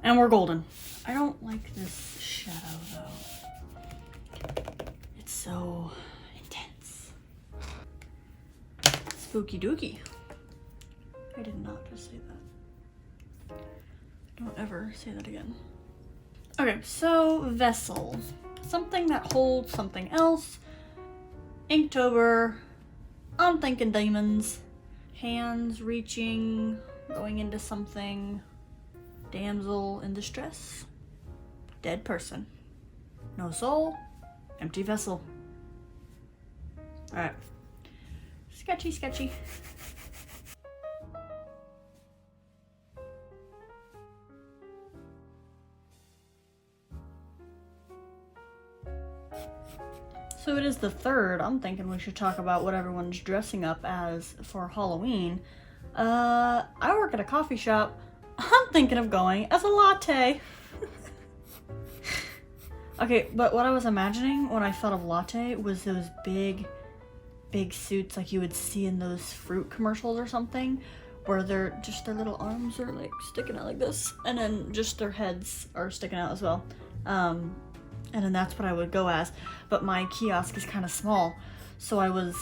And we're golden. I don't like this shadow though. It's so intense. Spooky dooky. I did not just say that. Don't ever say that again. Okay, so vessels. Something that holds something else. Inktober. I'm thinking demons. Hands reaching, going into something. Damsel in distress. Dead person. No soul. Empty vessel. Alright. Sketchy, sketchy. So it is the 3rd. I'm thinking we should talk about what everyone's dressing up as for Halloween. I work at a coffee shop. I'm thinking of going as a latte. Okay, but what I was imagining when I thought of latte was those big suits like you would see in those fruit commercials or something, where their little arms are like sticking out like this, and then just their heads are sticking out as well. And then that's what I would go as. But my kiosk is kind of small, so I was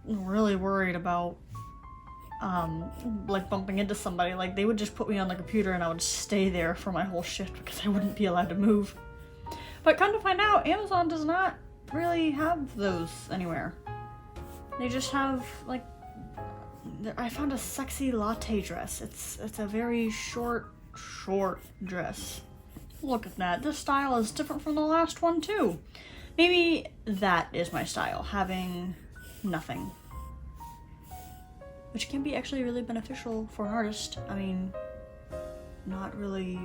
really worried about like bumping into somebody. Like they would just put me on the computer and I would stay there for my whole shift because I wouldn't be allowed to move. But come to find out, Amazon does not really have those anywhere. They just have like, I found a sexy latte dress. It's a very short dress. Look at that. This style is different from the last one too. Maybe that is my style, having nothing. Which can be actually really beneficial for an artist. I mean, not really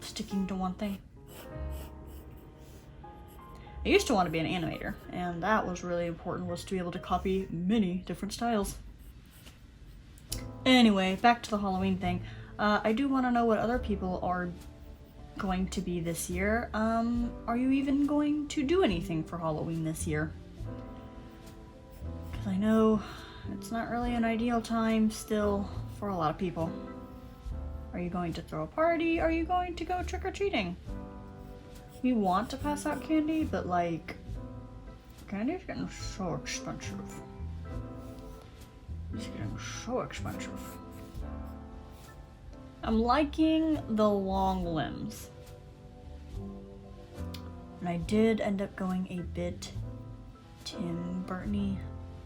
sticking to one thing. I used to want to be an animator, and that was really important, was to be able to copy many different styles. Anyway, back to the Halloween thing. I do want to know what other people are going to be this year. Are you even going to do anything for Halloween this year? Because I know it's not really an ideal time still for a lot of people. Are you going to throw a party? Are you going to go trick-or-treating? We want to pass out candy, but like, candy's getting so expensive. It's getting so expensive. I'm liking the long limbs. And I did end up going a bit Tim Burton-y,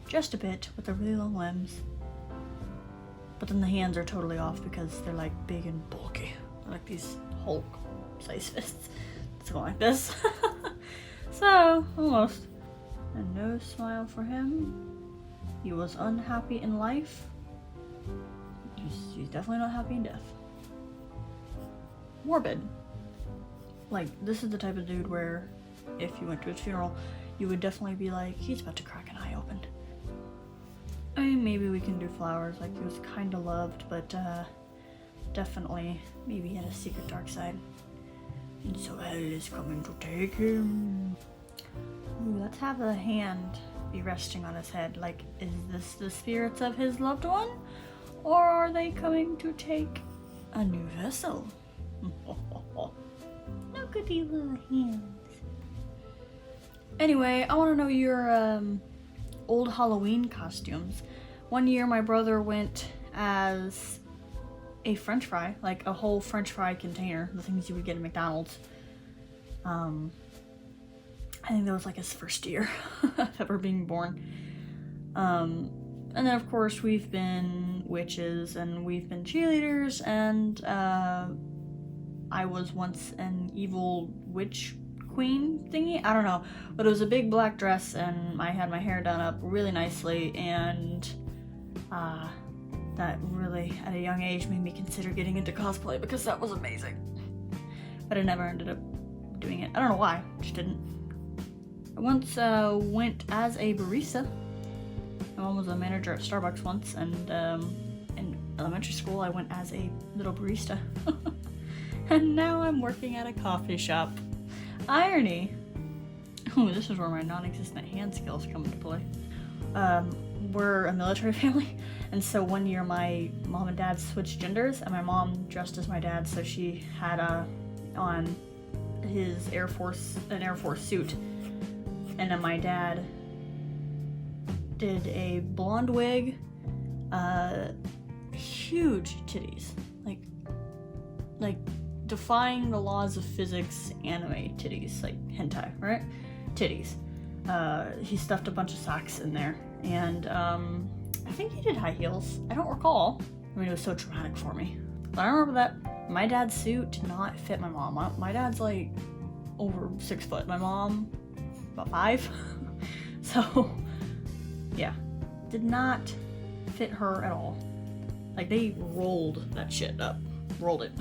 just a bit, with the really long limbs. But then the hands are totally off because they're like big and bulky. They're like these Hulk size fists. It's going like this. So, almost. And no smile for him. He was unhappy in life. He's definitely not happy in death. Morbid. Like, this is the type of dude where if you went to his funeral, you would definitely be like, he's about to crack an eye open. I mean, maybe we can do flowers. Like, he was kind of loved, but definitely maybe he had a secret dark side. And so hell is coming to take him. Ooh, let's have the hand be resting on his head. Like, is this the spirits of his loved one? Or are they coming to take a new vessel? Look at these little hands. Anyway, I want to know your old Halloween costumes. One year my brother went as a French fry, like a whole French fry container, the things you would get at McDonald's. I think that was like his first year of ever being born. And then of course we've been witches and we've been cheerleaders, and I was once an evil witch queen thingy, I don't know, but it was a big black dress and I had my hair done up really nicely, and that really at a young age made me consider getting into cosplay because that was amazing. But I never ended up doing it. I don't know why, just didn't. I once went as a barista. My mom was a manager at Starbucks once, and in elementary school I went as a little barista. And now I'm working at a coffee shop. Irony. Oh, this is where my non-existent hand skills come into play. we're a military family, and so one year my mom and dad switched genders, and my mom dressed as my dad, so she had on his an Air Force suit, and then my dad did a blonde wig, huge titties, like defying the laws of physics, anime titties, like hentai, right? Titties. He stuffed a bunch of socks in there, and I think he did high heels. I don't recall. I mean, it was so traumatic for me. But I remember that my dad's suit did not fit my mom. My dad's like over 6 foot. My mom, about 5. So, yeah, did not fit her at all. Like, they rolled that shit up. Rolled it.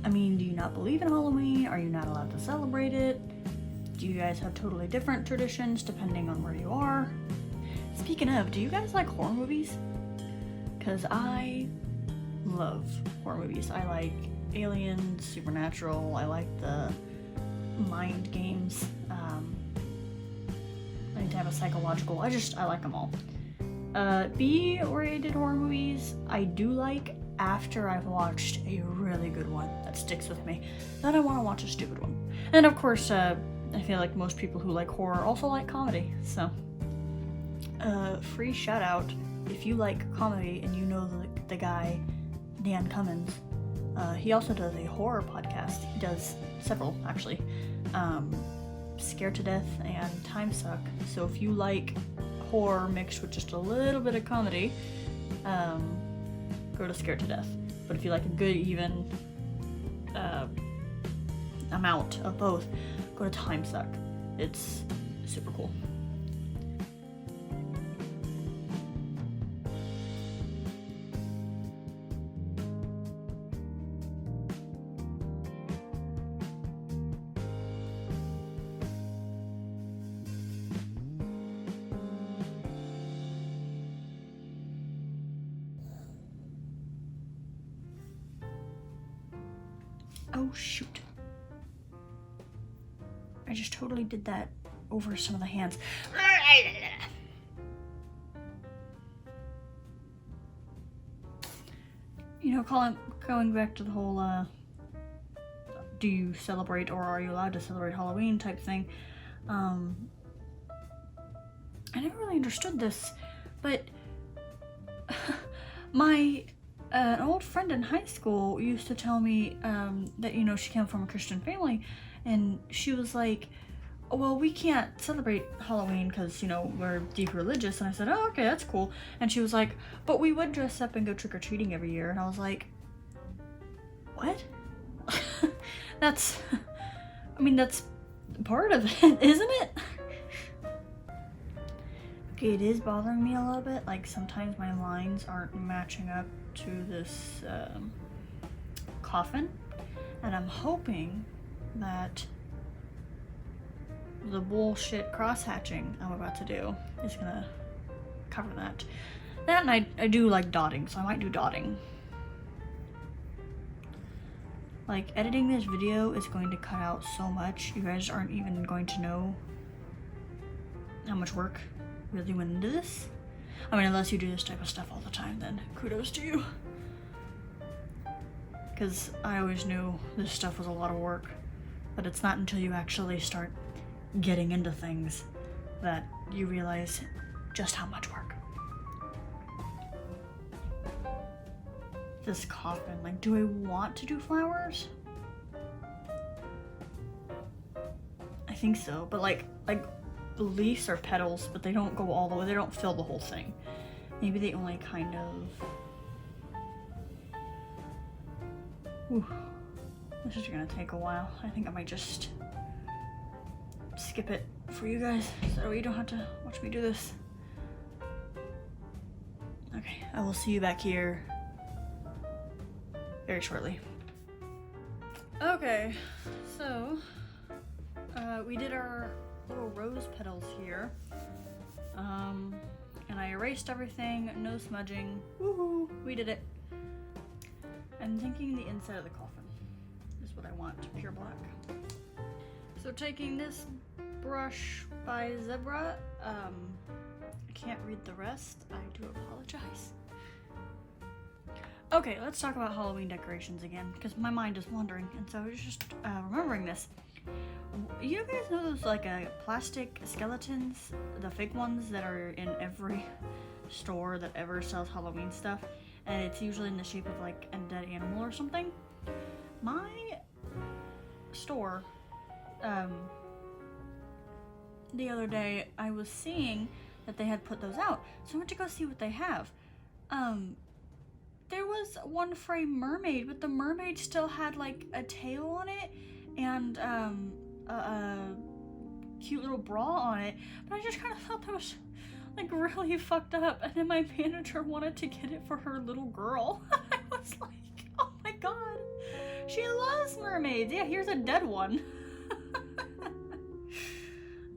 I mean, do you not believe in Halloween? Are you not allowed to celebrate it? Do you guys have totally different traditions depending on where you are? Speaking of, do you guys like horror movies? Because I love horror movies. I like Aliens, Supernatural, I like the mind games, any type of psychological, I like them all. B-rated horror movies, I do like after I've watched a really good one that sticks with me. Then I want to watch a stupid one. And of course, I feel like most people who like horror also like comedy, so. Free shout out, if you like comedy and you know the guy, Dan Cummins, he also does a horror podcast. He does several, actually. Scared to Death and Time Suck. So if you like horror mixed with just a little bit of comedy, go to Scared to Death. But if you like a good even amount of both, go to Time Suck. It's super cool. Oh shoot. I just totally did that over some of the hands. You know, going back to the whole, do you celebrate or are you allowed to celebrate Halloween type thing, I never really understood this, but an old friend in high school used to tell me that, you know, she came from a Christian family, and she was like, oh, well, we can't celebrate Halloween because, you know, we're deep religious. And I said, oh, okay, that's cool. And she was like, but we would dress up and go trick-or-treating every year. And I was like, what? That's part of it, isn't it? Okay, it is bothering me a little bit. Like, sometimes my lines aren't matching up to this coffin, and I'm hoping that the bullshit cross-hatching I'm about to do is gonna cover that. That, and I do like dotting, so I might do dotting. Like, editing this video is going to cut out so much, you guys aren't even going to know how much work really went into this. I mean, unless you do this type of stuff all the time, then kudos to you. Because I always knew this stuff was a lot of work, but it's not until you actually start getting into things that you realize just how much work. This coffin, like, do I want to do flowers? I think so, but like leaves or petals, but they don't go all the way, they don't fill the whole thing. Maybe they only kind of... Ooh, this is gonna take a while. I think I might just skip it for you guys, so you don't have to watch me do this. Okay, I will see you back here very shortly. Okay, so we did our little rose petals here, and I erased everything, no smudging. Woohoo, we did it. I'm thinking the inside of the coffin is what I want, pure black. So taking this brush by Zebra, I can't read the rest. I do apologize. Okay, let's talk about Halloween decorations again, because my mind is wandering, and so I was just remembering this. You guys know those like plastic skeletons, the fake ones that are in every store that ever sells Halloween stuff, and it's usually in the shape of like a dead animal or something? My store, the other day, I was seeing that they had put those out, so I went to go see what they have. There was one frame mermaid, but the mermaid still had like a tail on it and a cute little bra on it, but I just kind of thought that was like really fucked up, and then my manager wanted to get it for her little girl. I was like, oh my god, she loves mermaids. Yeah, here's a dead one.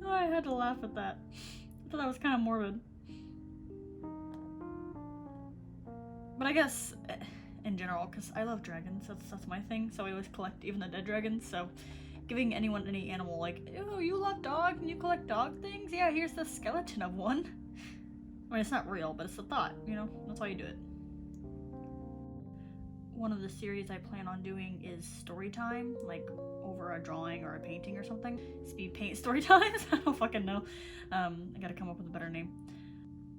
I had to laugh at that. I thought that was kind of morbid. But I guess, in general, because I love dragons, that's my thing, so I always collect even the dead dragons, so giving anyone any animal, like, oh, you love dogs and you collect dog things? Yeah, here's the skeleton of one. I mean, it's not real, but it's a thought, you know? That's why you do it. One of the series I plan on doing is story time, like over a drawing or a painting or something. Speed paint story times? I don't fucking know. I gotta come up with a better name.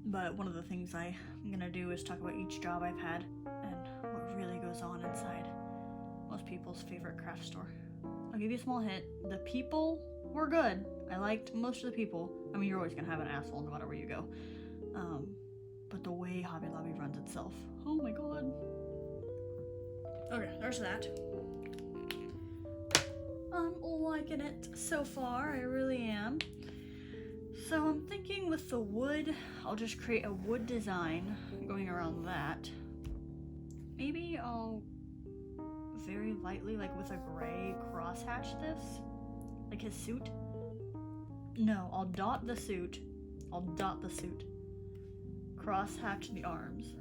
But one of the things I'm gonna do is talk about each job I've had and what really goes on inside most people's favorite craft store. I'll give you a small hint. The people were good. I liked most of the people. I mean, you're always gonna have an asshole no matter where you go. But the way Hobby Lobby runs itself, oh my god. Okay, there's that. I'm liking it so far, I really am. So I'm thinking with the wood, I'll just create a wood design going around that. Maybe I'll very lightly, like with a gray, crosshatch this, like his suit. No, I'll dot the suit. Crosshatch the arms.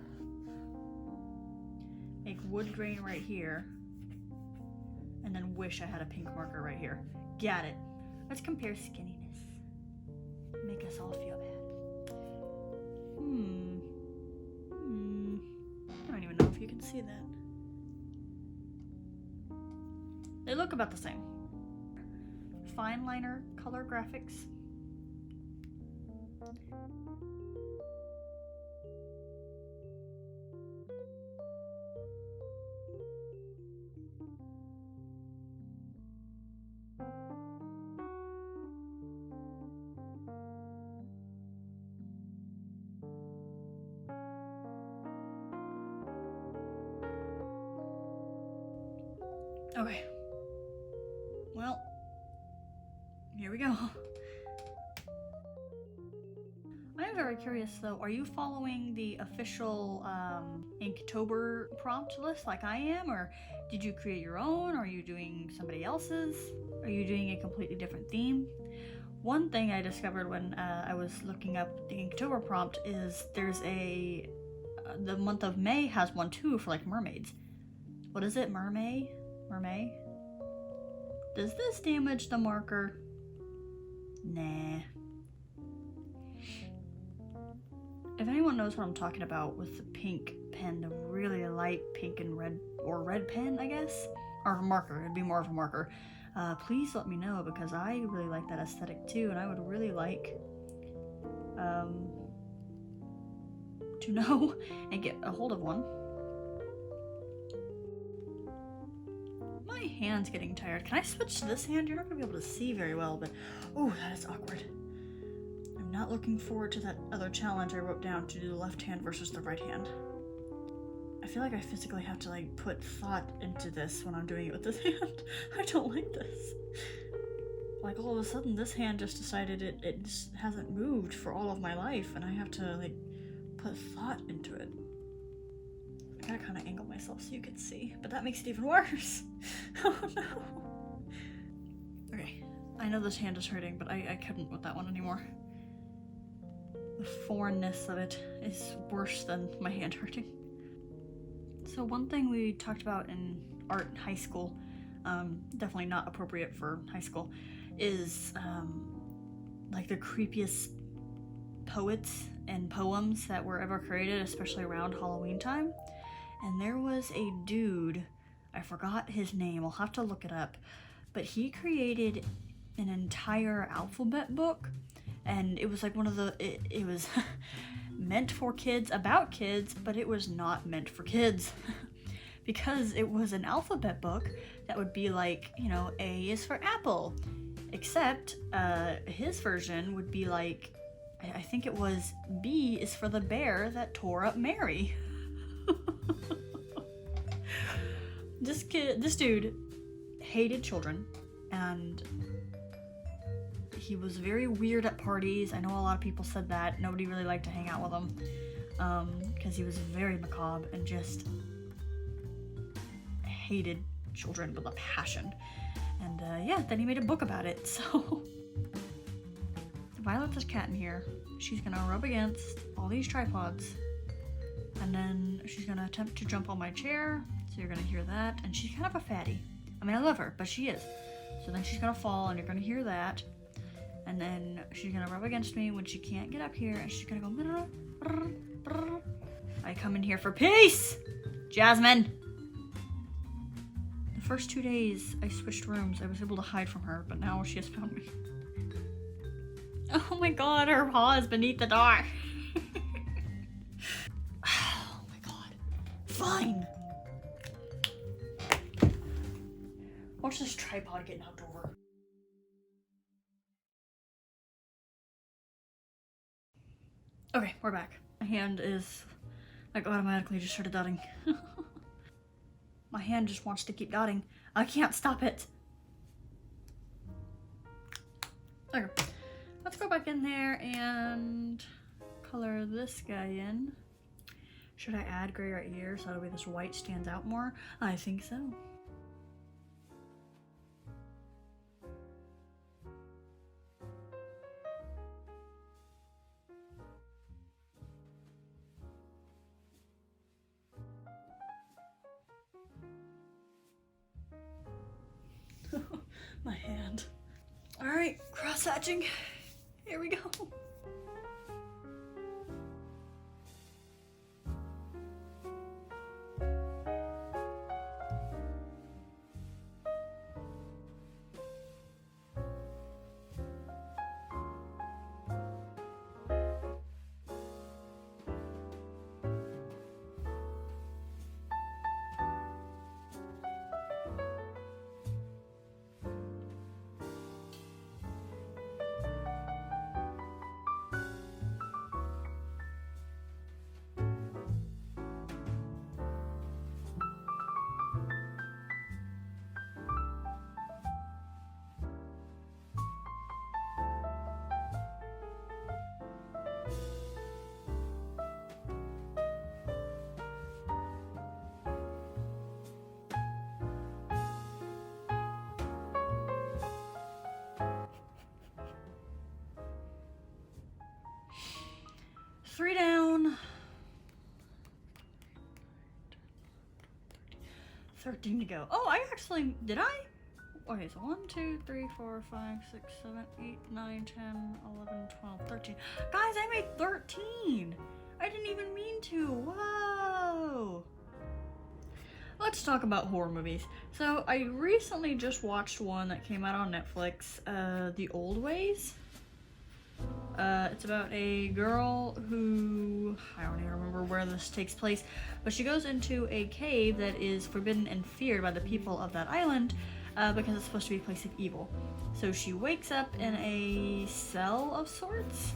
Make wood grain right here. And then wish I had a pink marker right here. Got it. Let's compare skinniness. Make us all feel bad. I don't even know if you can see that. They look about the same. Fine liner color graphics. Okay. Well, here we go. I'm very curious though, are you following the official Inktober prompt list like I am, or did you create your own? Are you doing somebody else's? Are you doing a completely different theme? One thing I discovered when I was looking up the Inktober prompt is there's the month of May has one too for like mermaids. What is it, Mermaid? Does this damage the marker? Nah. If anyone knows what I'm talking about with the pink pen, the really light pink and red, or red pen, I guess? Or a marker, it'd be more of a marker. Please let me know, because I really like that aesthetic too, and I would really like to know and get a hold of one. My hand's getting tired. Can I switch to this hand? You're not gonna be able to see very well, but oh, that is awkward. I'm not looking forward to that other challenge I wrote down to do the left hand versus the right hand. I feel like I physically have to like put thought into this when I'm doing it with this hand. I don't like this. Like all of a sudden this hand just decided it just hasn't moved for all of my life, and I have to like put thought into it. I gotta kind of angle myself so you can see, but that makes it even worse. Oh no. Okay, I know this hand is hurting, but I couldn't with that one anymore. The foreignness of it is worse than my hand hurting. So one thing we talked about in art in high school, definitely not appropriate for high school, is like the creepiest poets and poems that were ever created, especially around Halloween time. And there was a dude, I forgot his name, I'll have to look it up, but he created an entire alphabet book, and it was like one of the, it was meant for kids, about kids, but it was not meant for kids. Because it was an alphabet book that would be like, you know, A is for apple, except his version would be like, I think it was B is for the bear that tore up Mary. This dude hated children, and he was very weird at parties. I know a lot of people said that. Nobody really liked to hang out with him because he was very macabre and just hated children with a passion. And yeah, then he made a book about it. So if I let this cat in here, she's gonna rub against all these tripods, and then she's gonna attempt to jump on my chair, so you're gonna hear that. And she's kind of a fatty. I mean, I love her, but she is. So then she's gonna fall, and you're gonna hear that. And then she's gonna rub against me when she can't get up here, and she's gonna go brr, brr, brr. I come in here for peace, Jasmine. The first 2 days I switched rooms, I was able to hide from her, but now she has found me. Oh my god, her paw is beneath the door. Oh my god. Fine. Watch this tripod get knocked over. Okay, we're back. My hand is like automatically just started dotting. My hand just wants to keep dotting. I can't stop it. Okay, let's go back in there and color this guy in. Should I add gray right here so that way this white stands out more? I think so. My hand. Alright, cross-hatching. Here we go. Three down. 13 to go. Oh, I actually, did I? Okay, so 1, 2, 3, 4, 5, 6, 7, 8, 9, 10, 11, 12, 13. Guys, I made 13. I didn't even mean to. Whoa. Let's talk about horror movies. So I recently just watched one that came out on Netflix, The Old Ways. It's about a girl who, I don't even remember where this takes place, but she goes into a cave that is forbidden and feared by the people of that island because it's supposed to be a place of evil. So she wakes up in a cell of sorts,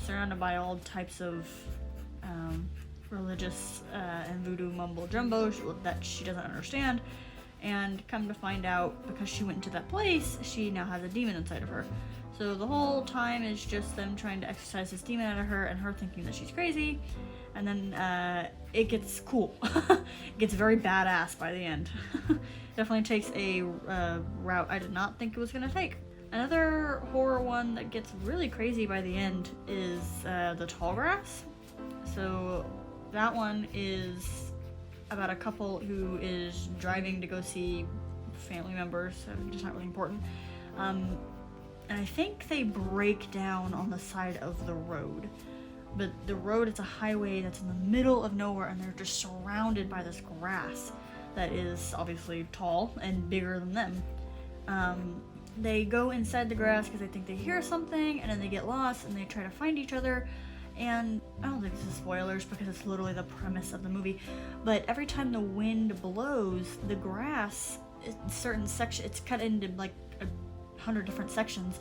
surrounded by all types of religious and voodoo mumbo jumbo that she doesn't understand, and come to find out, because she went into that place, she now has a demon inside of her. So the whole time is just them trying to exorcise this demon out of her and her thinking that she's crazy. And then it gets cool. It gets very badass by the end. Definitely takes a route I did not think it was going to take. Another horror one that gets really crazy by the end is The Tall Grass. So that one is about a couple who is driving to go see family members, just not really important. and I think they break down on the side of the road. But the road is a highway that's in the middle of nowhere, and they're just surrounded by this grass that is obviously tall and bigger than them. They go inside the grass because they think they hear something, and then they get lost and they try to find each other. And I don't think this is spoilers because it's literally the premise of the movie, but every time the wind blows, the grass in certain sections, it's cut into like 100 different sections.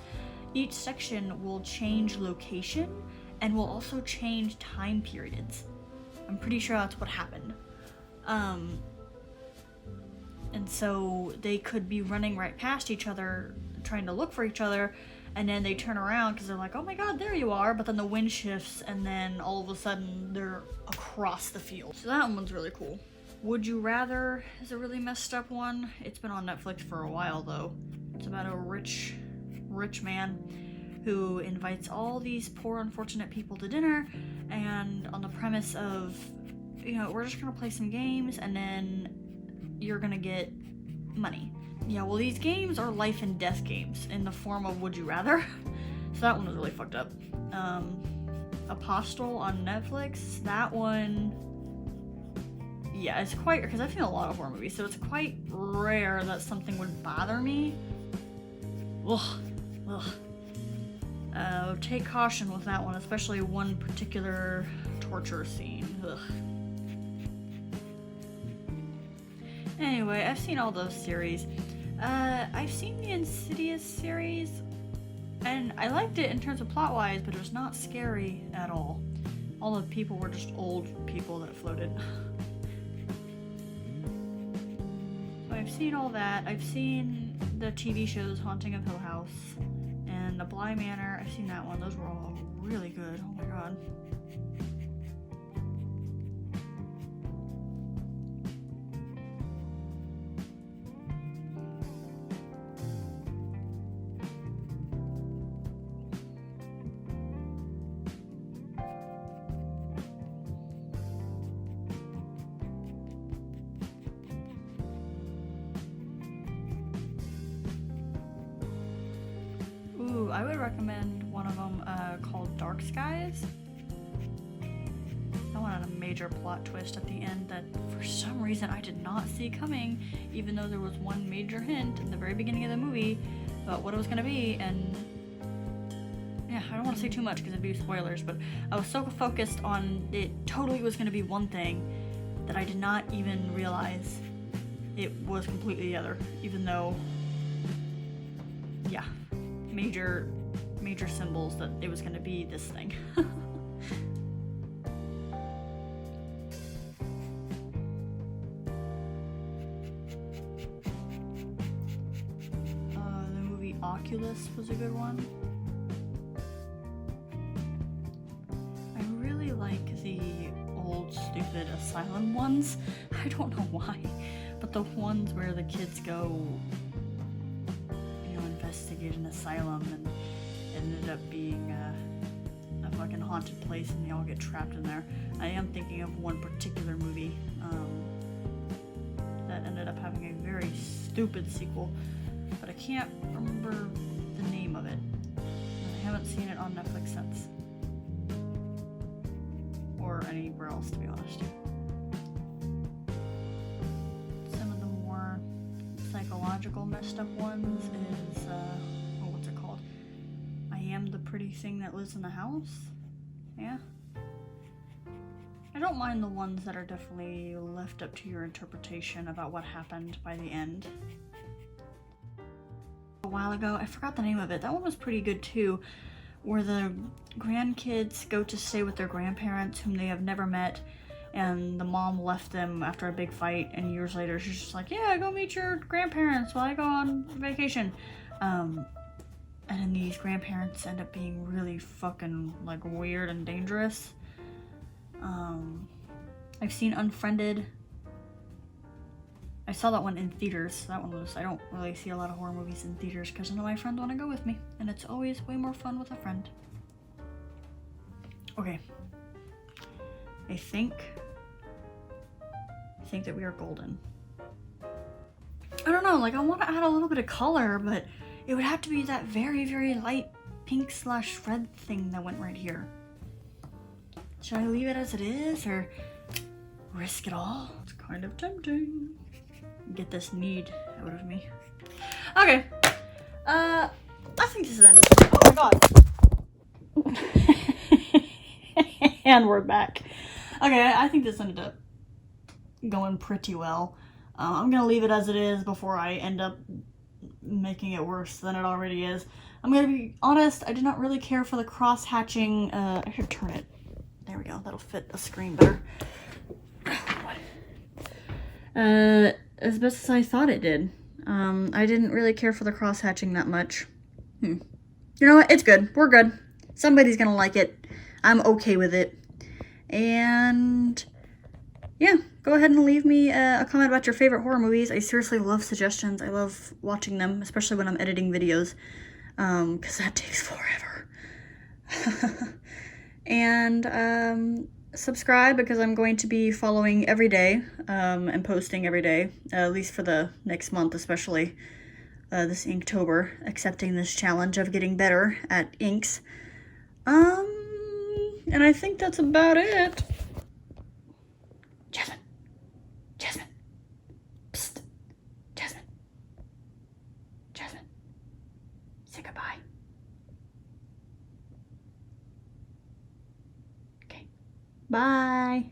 Each section will change location and will also change time periods. I'm pretty sure that's what happened. And so they could be running right past each other, trying to look for each other, and then they turn around because they're like, oh my god, there you are, but then the wind shifts, and then all of a sudden they're across the field. So that one's really cool. Would You Rather is a really messed up one. It's been on Netflix for a while though. It's about a rich man who invites all these poor unfortunate people to dinner, and on the premise of, you know, we're just gonna play some games and then you're gonna get money. Yeah, well, these games are life and death games in the form of Would You Rather. So that one was really fucked up. Apostle on Netflix, that one, yeah, it's quite, because I've seen a lot of horror movies, so it's quite rare that something would bother me. Ugh. Take caution with that one, especially one particular torture scene. Ugh. Anyway, I've seen all those series. I've seen the Insidious series, and I liked it in terms of plot-wise, but it was not scary at all. All the people were just old people that floated. So I've seen all that. I've seen the TV shows Haunting of Hill House and The Bly Manor. I've seen that one. Those were all really good. Oh my god. I would recommend one of them called Dark Skies. That one had a major plot twist at the end that for some reason I did not see coming, even though there was one major hint in the very beginning of the movie about what it was going to be. And yeah, I don't want to say too much because it'd be spoilers, but I was so focused on it totally was going to be one thing that I did not even realize it was completely the other, even though, yeah, major symbols that it was going to be this thing. The movie Oculus was a good one. I really like the old stupid asylum ones. I don't know why, but the ones where the kids go, you know, investigate an asylum and ended up being a fucking haunted place and they all get trapped in there. I am thinking of one particular movie that ended up having a very stupid sequel, but I can't remember the name of it. I haven't seen it on Netflix since. Or anywhere else, to be honest. Some of the more psychological messed up ones is, what's it called? I Am the Pretty Thing That Lives in the House? Yeah. I don't mind the ones that are definitely left up to your interpretation about what happened by the end. A while ago, I forgot the name of it. That one was pretty good too, where the grandkids go to stay with their grandparents whom they have never met, and the mom left them after a big fight, and years later she's just like, yeah, go meet your grandparents while I go on vacation. And then these grandparents end up being really fucking like weird and dangerous. I've seen Unfriended. I saw that one in theaters. That one was, I don't really see a lot of horror movies in theaters because I know my friends want to go with me, and it's always way more fun with a friend. Okay. I think that we are golden. I don't know, like I want to add a little bit of color, but It would have to be that very, very light pink/red thing that went right here. Should I leave it as it is or risk it all? It's kind of tempting. Get this need out of me. Okay. I think this is ended. Oh my god. And we're back. Okay, I think this ended up going pretty well. I'm gonna leave it as it is before I end up making it worse than it already is. I'm gonna be honest, I did not really care for the cross-hatching. I should turn it. There we go, that'll fit the screen better. As best as I thought it did. I didn't really care for the cross-hatching that much. You know what? It's good. We're good. Somebody's gonna like it. I'm okay with it. And yeah, go ahead and leave me a comment about your favorite horror movies. I seriously love suggestions. I love watching them, especially when I'm editing videos, because that takes forever. And subscribe, because I'm going to be following every day and posting every day, at least for the next month, especially this Inktober, accepting this challenge of getting better at inks. And I think that's about it. Jasmine. Jasmine. Psst. Jasmine. Jasmine. Say goodbye. Okay. Bye.